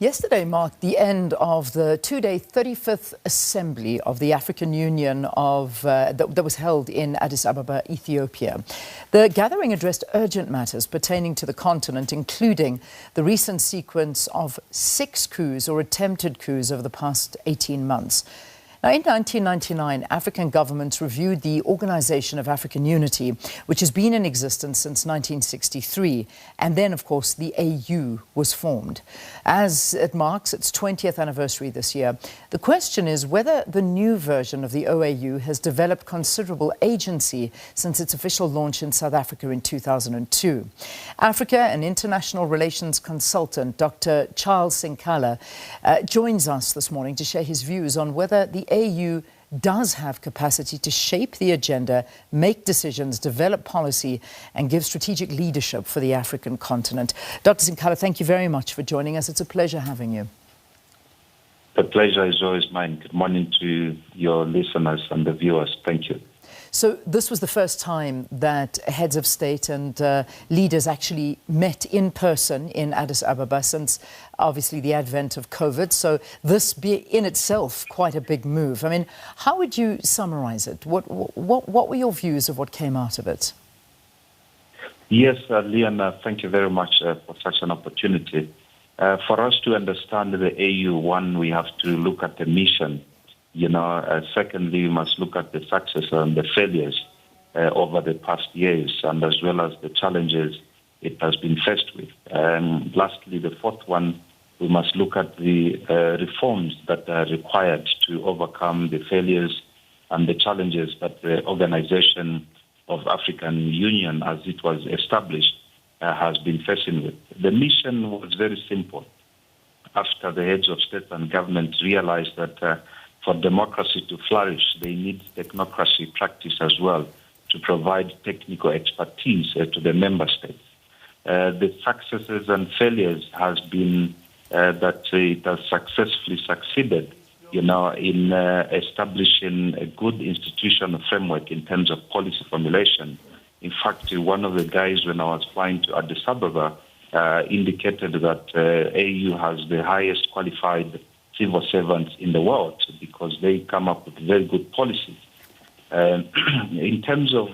Yesterday marked the end of the two-day 35th Assembly of the African Union that was held in Addis Ababa, Ethiopia. The gathering addressed urgent matters pertaining to the continent, including the recent sequence of 6 coups or attempted coups over the past 18 months. Now, in 1999, African governments reviewed the Organization of African Unity, which has been in existence since 1963. And then, of course, the AU was formed. As it marks its 20th anniversary this year, the question is whether the new version of the OAU has developed considerable agency since its official launch in South Africa in 2002. Africa and international relations consultant Dr. Charles Sinkala joins us this morning to share his views on whether the AU does have capacity to shape the agenda, make decisions, develop policy, and give strategic leadership for the African continent. Dr. Sinkala, thank you very much for joining us. It's a pleasure having you. The pleasure is always mine. Good morning to your listeners and the viewers. Thank you. So this was the first time that heads of state and leaders actually met in person in Addis Ababa since obviously the advent of COVID. So this be in itself quite a big move. I mean, how would you summarize it? What were your views of what came out of it? Yes, Leon, thank you very much for such an opportunity. For us to understand the AU, one, we have to look at the mission. Secondly, we must look at the success and the failures over the past years, and as well as the challenges it has been faced with. And lastly, the fourth one, we must look at the reforms that are required to overcome the failures and the challenges that the Organization of African Union, as it was established, has been facing with. The mission was very simple. After the heads of state and government realized that for democracy to flourish, they need technocracy practice as well to provide technical expertise to the member states. The successes and failures has been that it has successfully succeeded, in establishing a good institutional framework in terms of policy formulation. In fact, one of the guys when I was flying to Addis Ababa indicated that AU has the highest qualified civil servants in the world because they come up with very good policies. In terms of,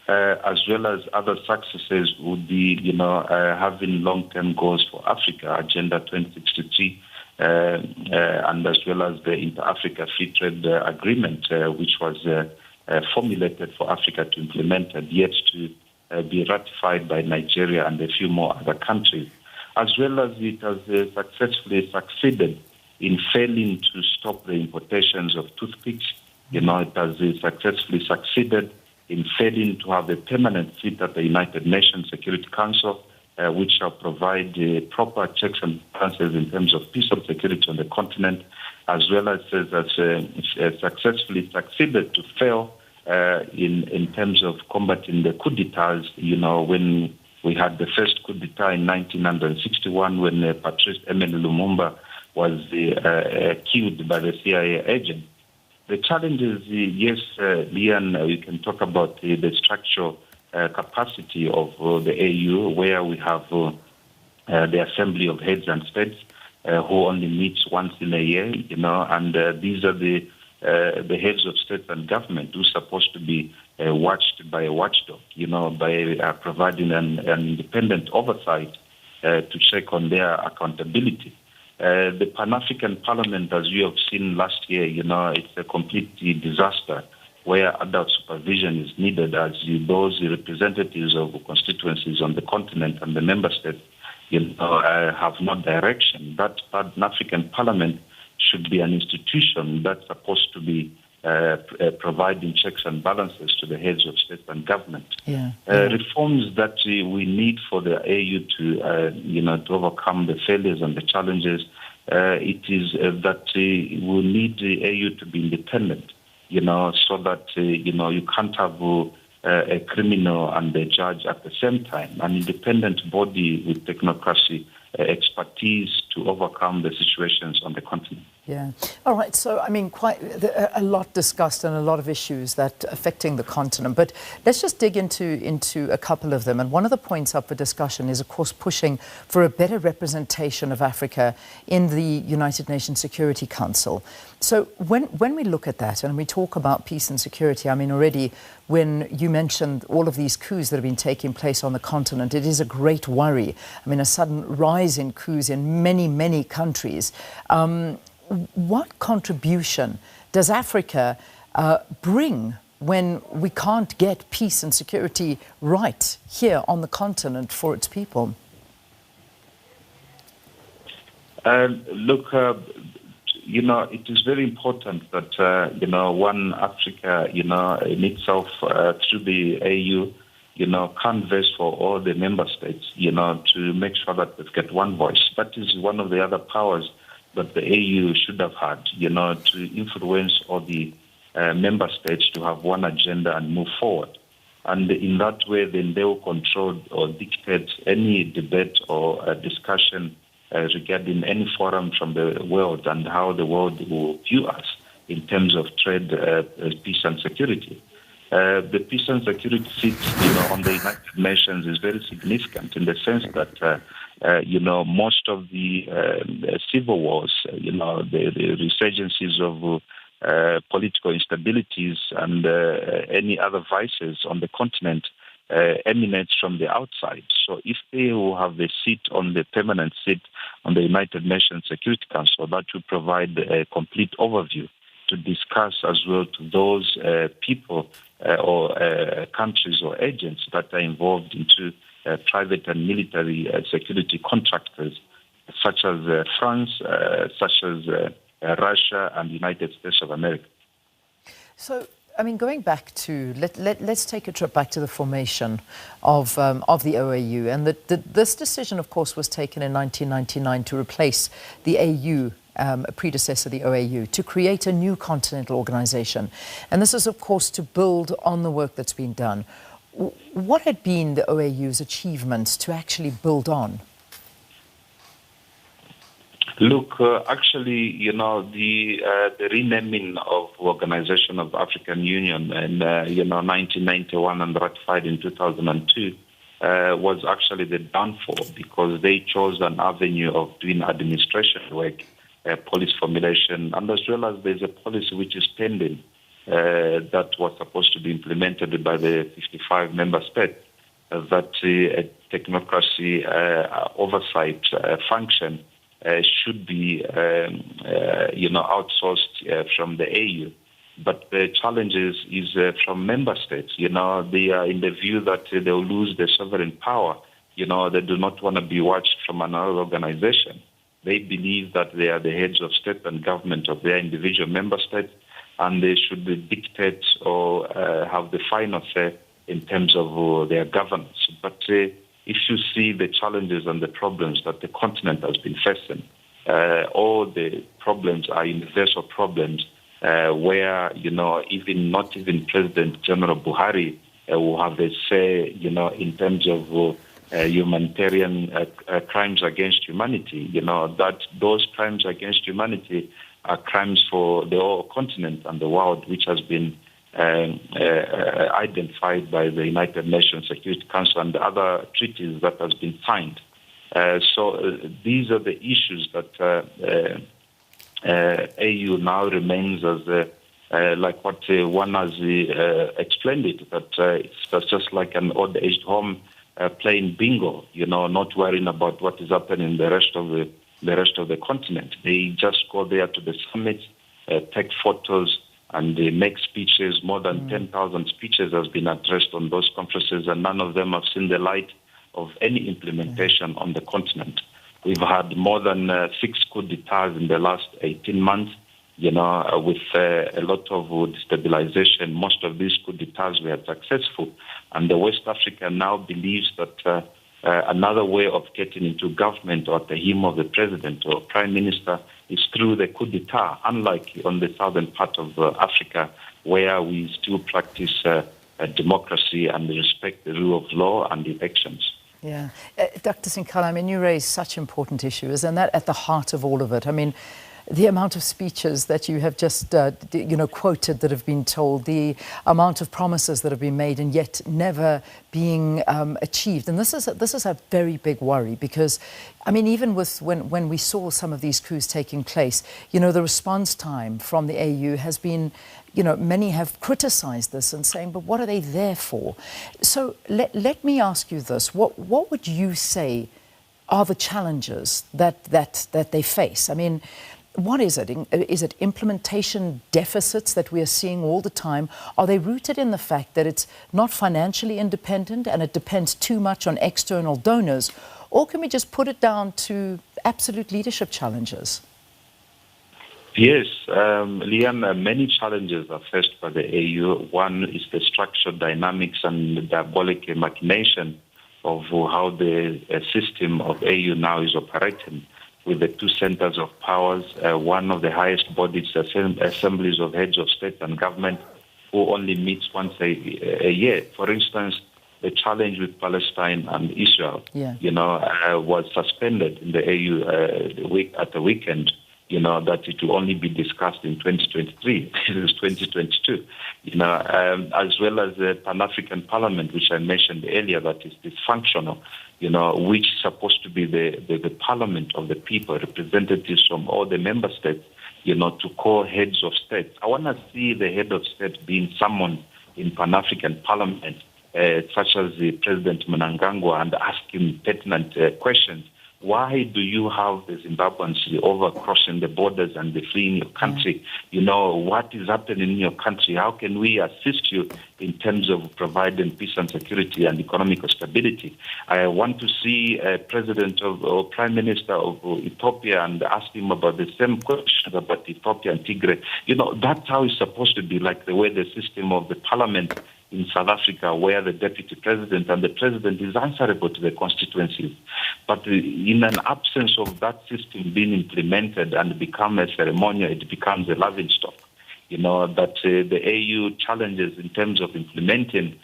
as well as other successes would be, having long-term goals for Africa, Agenda 2063, and as well as the Inter-Africa Free Trade Agreement, which was formulated for Africa to implement and yet to be ratified by Nigeria and a few more other countries, as well as it has successfully succeeded in failing to stop the importations of toothpicks. It has successfully succeeded in failing to have a permanent seat at the United Nations Security Council, which shall provide proper checks and balances in terms of peace and security on the continent, as well as successfully succeeded to fail in terms of combating the coup d'etats, when we had the first coup d'etat in 1961 when Patrice Emery Lumumba was killed by the CIA agent. The challenge is, yes, Leon, we can talk about the structural capacity of the AU, where we have the Assembly of Heads and States, who only meets once in a year, and these are the heads of state and government who are supposed to be watched by a watchdog, by providing an independent oversight to check on their accountability. The Pan-African Parliament, as you have seen last year, it's a complete disaster where adult supervision is needed as those representatives of constituencies on the continent and the member states, have no direction. That Pan-African Parliament should be an institution that's supposed to be providing checks and balances to the heads of state and government. Reforms that we need for the AU to overcome the failures and the challenges, it is that we need the AU to be independent, so that, you can't have a criminal and a judge at the same time, an independent body with technocracy expertise to overcome the situations on the continent. Yeah. All right. So, I mean, quite a lot discussed and a lot of issues that affecting the continent. But let's just dig into a couple of them. And one of the points up for discussion is, of course, pushing for a better representation of Africa in the United Nations Security Council. So when we look at that and we talk about peace and security, I mean, already when you mentioned all of these coups that have been taking place on the continent, it is a great worry. I mean, a sudden rise in coups in many, many countries. What contribution does Africa bring when we can't get peace and security right here on the continent for its people? Look, it is very important that, one Africa, in itself, through the AU, canvass for all the member states, to make sure that they get one voice. That is one of the other powers that the AU should have had, to influence all the member states to have one agenda and move forward. And in that way, then they will control or dictate any debate or discussion regarding any forum from the world and how the world will view us in terms of trade, peace and security. The peace and security seat, on the United Nations is very significant in the sense that, most of the civil wars, the resurgences of political instabilities and any other vices on the continent emanates from the outside. So if they will have the seat on the permanent seat on the United Nations Security Council, that will provide a complete overview to discuss as well to those people or countries or agents that are involved into private and military security contractors, such as France, such as Russia and the United States of America. So, I mean, going back to, let's take a trip back to the formation of the OAU. And this decision, of course, was taken in 1999 to replace the AU, predecessor, the OAU, to create a new continental organization. And this is, of course, to build on the work that's been done. What had been the OAU's achievements to actually build on? Look, actually, the renaming of Organization of African Union in, 1991 and ratified in 2002 was actually the downfall because they chose an avenue of doing administration work, policy formulation, and as well as there's a policy which is pending that was supposed to be implemented by the 55 member states, that a technocracy oversight function should be, outsourced from the AU. But the challenges is from member states. They are in the view that they will lose their sovereign power. They do not want to be watched from another organization. They believe that they are the heads of state and government of their individual member states, and they should dictate or have the final say in terms of their governance. But if you see the challenges and the problems that the continent has been facing, all the problems are universal problems where, even not even President General Buhari will have a say, in terms of humanitarian crimes against humanity, that those crimes against humanity are crimes for the whole continent and the world, which has been identified by the United Nations Security Council and the other treaties that has been signed. So these are the issues that AU now remains as like what one has explained it, that it's just like an old-aged home playing bingo, not worrying about what is happening in the rest of the continent. They just go there to the summit, take photos, and they make speeches. More than 10,000 speeches has been addressed on those conferences, and none of them have seen the light of any implementation on the continent. We've had more than 6 coup d'etats in the last 18 months, with a lot of destabilization. Most of these coup d'etats were successful, and the West Africa now believes that another way of getting into government or at the helm of the president or prime minister is through the coup d'etat, unlike on the southern part of Africa, where we still practice democracy and respect the rule of law and elections. Yeah. Dr. Sinkala, I mean, you raise such important issues, and that at the heart of all of it. I mean, the amount of speeches that you have just, quoted that have been told, the amount of promises that have been made and yet never being achieved. And this is a very big worry because, I mean, even with when we saw some of these coups taking place, the response time from the AU has been, many have criticized this and saying, but what are they there for? So let me ask you this. What would you say are the challenges that they face? I mean, what is it? Is it implementation deficits that we are seeing all the time? Are they rooted in the fact that it's not financially independent and it depends too much on external donors? Or can we just put it down to absolute leadership challenges? Yes, Leanne, many challenges are faced by the AU. One is the structural dynamics and the diabolic machination of how the system of AU now is operating, with the two centers of powers, one of the highest bodies, assemblies of heads of state and government, who only meets once a year. For instance, the challenge with Palestine and Israel, was suspended in the AU at the weekend. That it will only be discussed in 2023. This is 2022. As well as the Pan-African Parliament, which I mentioned earlier, that is dysfunctional. Which is supposed to be the parliament of the people, representatives from all the member states. To call heads of state. I want to see the head of state being summoned in Pan-African Parliament, such as the President Mnangagwa, and ask him pertinent questions. Why do you have the Zimbabweans over crossing the borders and they flee in your country? What is happening in your country? How can we assist you in terms of providing peace and security and economic stability? I want to see a president or prime minister of Ethiopia and ask him about the same questions about Ethiopia and Tigray. That's how it's supposed to be, like the way the system of the parliament in South Africa, where the deputy president and the president is answerable to the constituencies. But in an absence of that system being implemented and become a ceremonial, it becomes a laughing stock. That the AU challenges in terms of implementing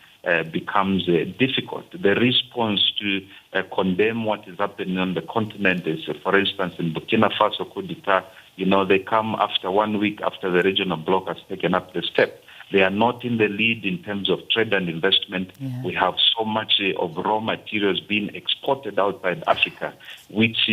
becomes difficult. The response to condemn what is happening on the continent is, for instance, in Burkina Faso coup d'etat, they come after 1 week after the regional bloc has taken up the step. They are not in the lead in terms of trade and investment. Yeah. We have so much of raw materials being exported outside Africa, which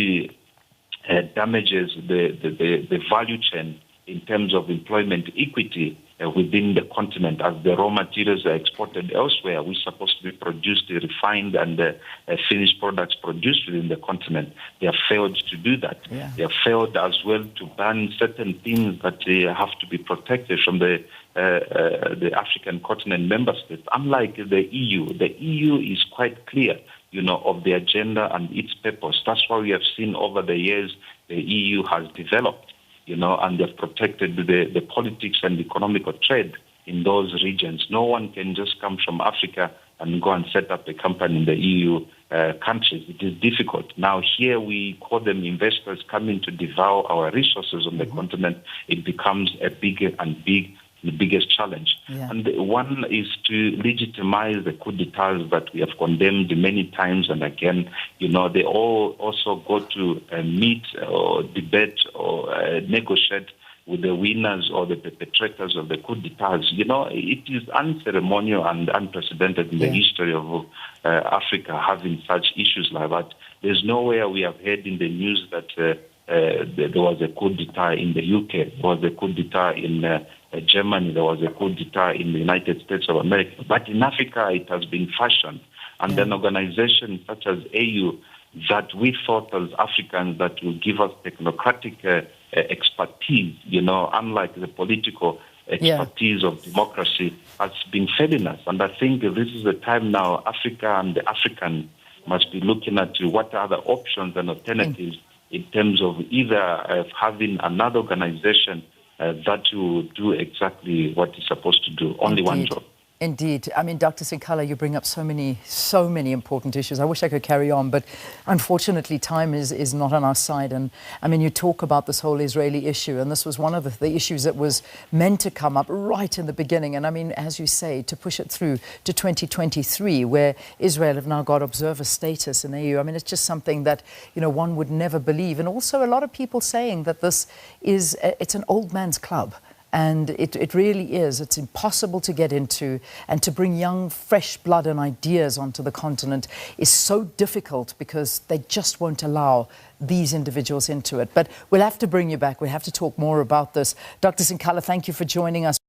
damages the value chain in terms of employment equity within the continent. As the raw materials are exported elsewhere, we're supposed to be produced, refined, and finished products produced within the continent. They have failed to do that. Yeah. They have failed as well to ban certain things that have to be protected from the African continent member states. Unlike the EU is quite clear, of the agenda and its purpose. That's why we have seen over the years the EU has developed, and they've protected the politics and economic trade in those regions. No one can just come from Africa and go and set up a company in the EU countries. It is difficult. Now here we call them investors coming to devour our resources on the continent. It becomes the biggest challenge. Yeah. And one is to legitimize the coup d'etats that we have condemned many times and again. They all also go to meet or debate or negotiate with the winners or the perpetrators of the coup d'etats. It is unceremonial and unprecedented in the history of Africa having such issues like that. There's nowhere we have heard in the news that there was a coup d'etat in the UK, there was a coup d'etat in Germany, there was a coup d'etat in the United States of America. But in Africa, it has been fashioned. And an organization such as AU that we thought as Africans that will give us technocratic expertise, unlike the political expertise of democracy, has been failing us. And I think this is the time now Africa and the African must be looking at what are the options and alternatives in terms of either having another organization that will do exactly what it's supposed to do, only one job. Indeed. I mean, Dr. Sinkala, you bring up so many important issues. I wish I could carry on, but unfortunately time is not on our side. And I mean, you talk about this whole Israeli issue, and this was one of the issues that was meant to come up right in the beginning. And I mean, as you say, to push it through to 2023, where Israel have now got observer status in the EU. I mean, it's just something that, one would never believe. And also a lot of people saying that this is, it's an old man's club. And it really is. It's impossible to get into, and to bring young, fresh blood and ideas onto the continent is so difficult because they just won't allow these individuals into it. But we'll have to bring you back. We'll have to talk more about this. Dr. Sinkala, thank you for joining us.